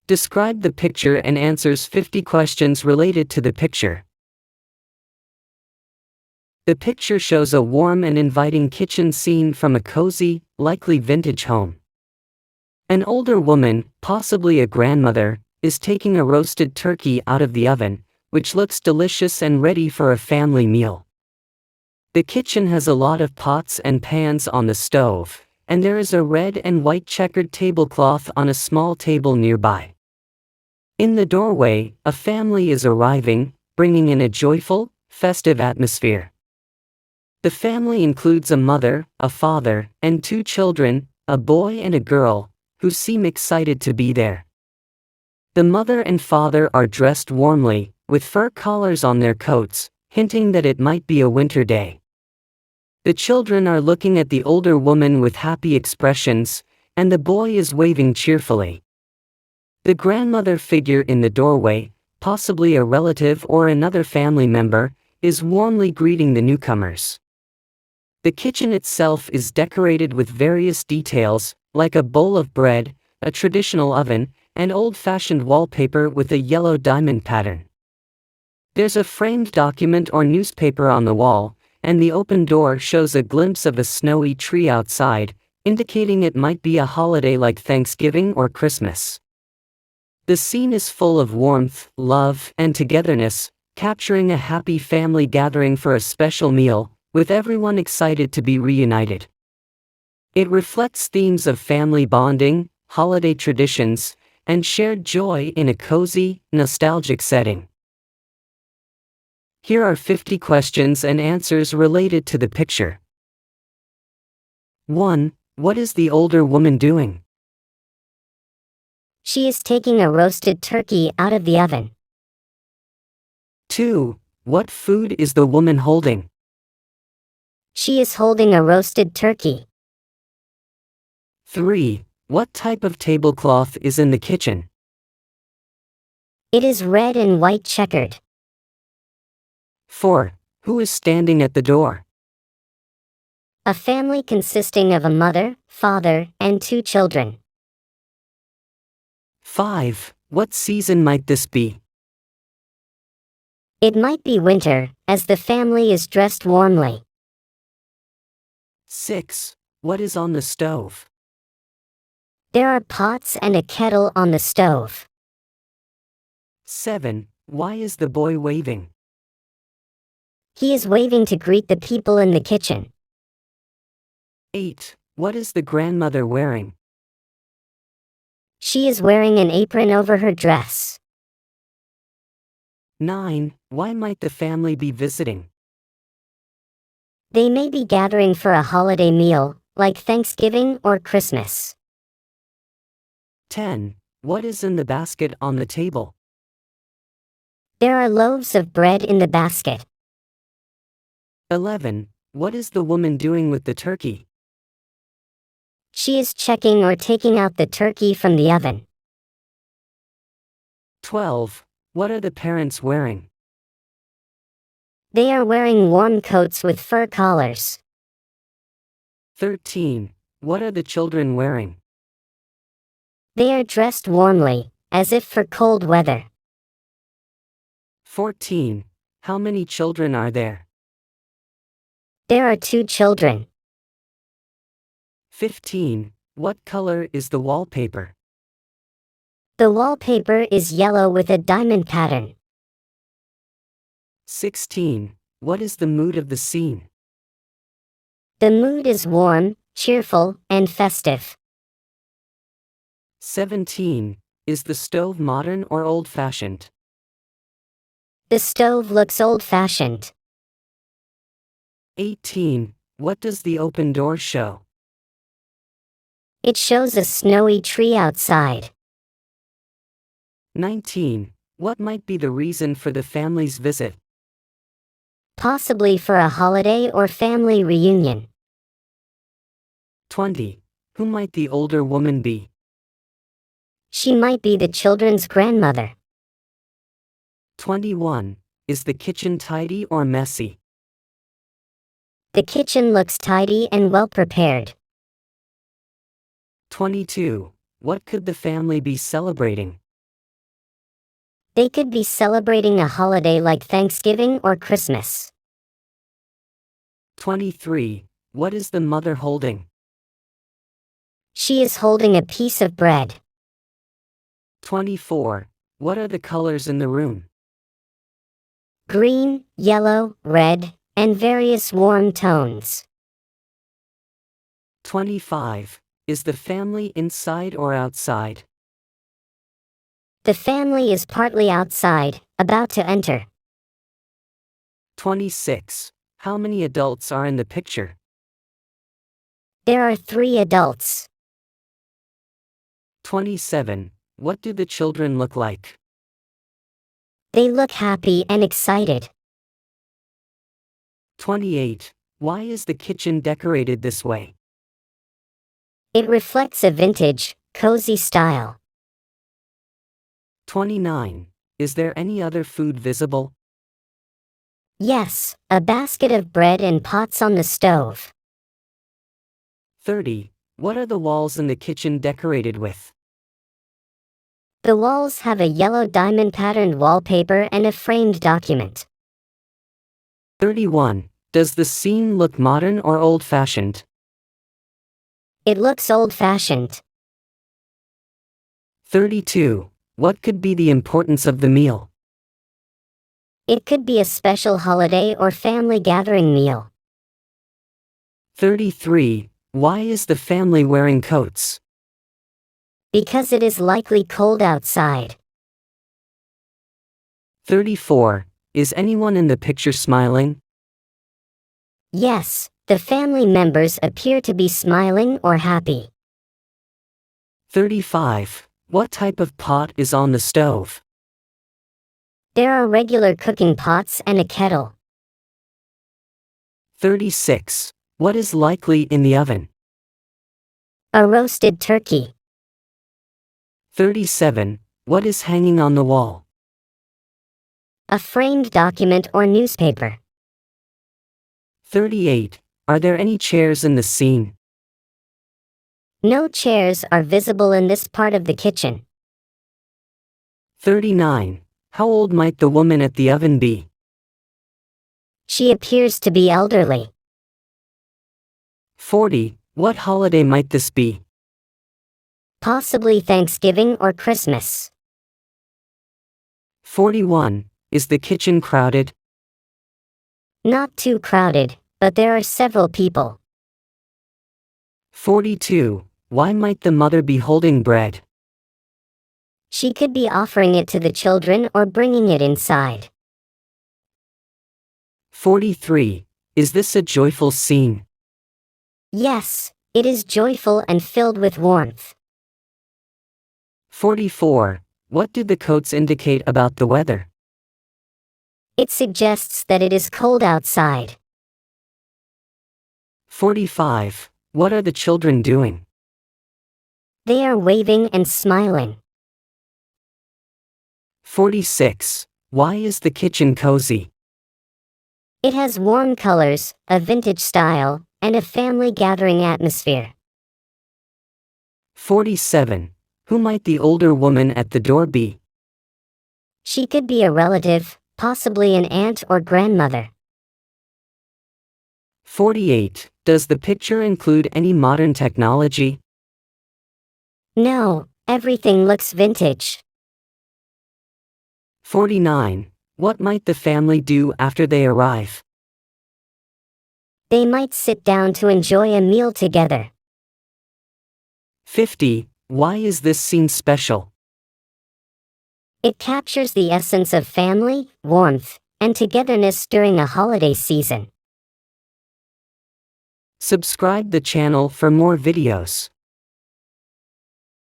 Describe the picture and answers 50 questions related to the picture. The picture shows a warm and inviting kitchen scene from a cozy, likely vintage home. An older woman, possibly a grandmother, is taking a roasted turkey out of the oven, which looks delicious and ready for a family meal. The kitchen has a lot of pots and pans on the stove, and there is a red and white checkered tablecloth on a small table nearby. In the doorway, a family is arriving, bringing in a joyful, festive atmosphere. The family includes a mother, a father, and 2 children, a boy and a girl, who seem excited to be there. The mother and father are dressed warmly, with fur collars on their coats, hinting that it might be a winter day. The children are looking at the older woman with happy expressions, and the boy is waving cheerfully. The grandmother figure in the doorway, possibly a relative or another family member, is warmly greeting the newcomers. The kitchen itself is decorated with various details, like a bowl of bread, a traditional oven, and old-fashioned wallpaper with a yellow diamond pattern. There's a framed document or newspaper on the wall, and the open door shows a glimpse of a snowy tree outside, indicating it might be a holiday like Thanksgiving or Christmas. The scene is full of warmth, love, and togetherness, capturing a happy family gathering for a special meal, with everyone excited to be reunited. It reflects themes of family bonding, holiday traditions, and shared joy in a cozy, nostalgic setting. Here are 50 questions and answers related to the picture. 1. What is the older woman doing? She is taking a roasted turkey out of the oven. 2. What food is the woman holding? She is holding a roasted turkey. 3. What type of tablecloth is in the kitchen? It is red and white checkered. 4. Who is standing at the door? A family consisting of a mother, father, and 2 children. 5. What season might this be? It might be winter, as the family is dressed warmly. 6. What is on the stove? There are pots and a kettle on the stove. 7. Why is the boy waving? He is waving to greet the people in the kitchen. 8. What is the grandmother wearing? She is wearing an apron over her dress. 9. Why might the family be visiting? They may be gathering for a holiday meal, like Thanksgiving or Christmas. 10. What is in the basket on the table? There are loaves of bread in the basket. 11. What is the woman doing with the turkey? She is checking or taking out the turkey from the oven. 12. What are the parents wearing? They are wearing warm coats with fur collars. 13. What are the children wearing? They are dressed warmly, as if for cold weather. 14. How many children are there? There are 2 children. 15. What color is the wallpaper? The wallpaper is yellow with a diamond pattern. 16. What is the mood of the scene? The mood is warm, cheerful, and festive. 17. Is the stove modern or old-fashioned? The stove looks old-fashioned. 18. What does the open door show? It shows a snowy tree outside. 19. What might be the reason for the family's visit? Possibly for a holiday or family reunion. 20. Who might the older woman be? She might be the children's grandmother. 21. Is the kitchen tidy or messy? The kitchen looks tidy and well prepared. 22. What could the family be celebrating? They could be celebrating a holiday like Thanksgiving or Christmas. 23. What is the mother holding? She is holding a piece of bread. 24. What are the colors in the room? Green, yellow, red, and various warm tones. 25. Is the family inside or outside? The family is partly outside, about to enter. 26. How many adults are in the picture? There are 3 adults. 27. What do the children look like? They look happy and excited. 28. Why is the kitchen decorated this way? It reflects a vintage, cozy style. 29. Is there any other food visible? Yes, a basket of bread and pots on the stove. 30. What are the walls in the kitchen decorated with? The walls have a yellow diamond-patterned wallpaper and a framed document. 31. Does the scene look modern or old-fashioned? It looks old-fashioned. 32. What could be the importance of the meal? It could be a special holiday or family gathering meal. 33. Why is the family wearing coats? Because it is likely cold outside. 34. Is anyone in the picture smiling? Yes, the family members appear to be smiling or happy. 35. What type of pot is on the stove? There are regular cooking pots and a kettle. 36. What is likely in the oven? A roasted turkey. 37. What is hanging on the wall? A framed document or newspaper. 38. Are there any chairs in the scene? No chairs are visible in this part of the kitchen. 39. How old might the woman at the oven be? She appears to be elderly. 40. What holiday might this be? Possibly Thanksgiving or Christmas. 41. Is the kitchen crowded? Not too crowded, but there are several people. 42. Why might the mother be holding bread? She could be offering it to the children or bringing it inside. 43. Is this a joyful scene? Yes, it is joyful and filled with warmth. 44. What do the coats indicate about the weather? It suggests that it is cold outside. 45. What are the children doing? They are waving and smiling. 46. Why is the kitchen cozy? It has warm colors, a vintage style, and a family gathering atmosphere. 47. Who might the older woman at the door be? She could be a relative, possibly an aunt or grandmother. 48. Does the picture include any modern technology? No, everything looks vintage. 49. What might the family do after they arrive? They might sit down to enjoy a meal together. 50. Why is this scene special? It captures the essence of family, warmth, and togetherness during a holiday season. Subscribe the channel for more videos.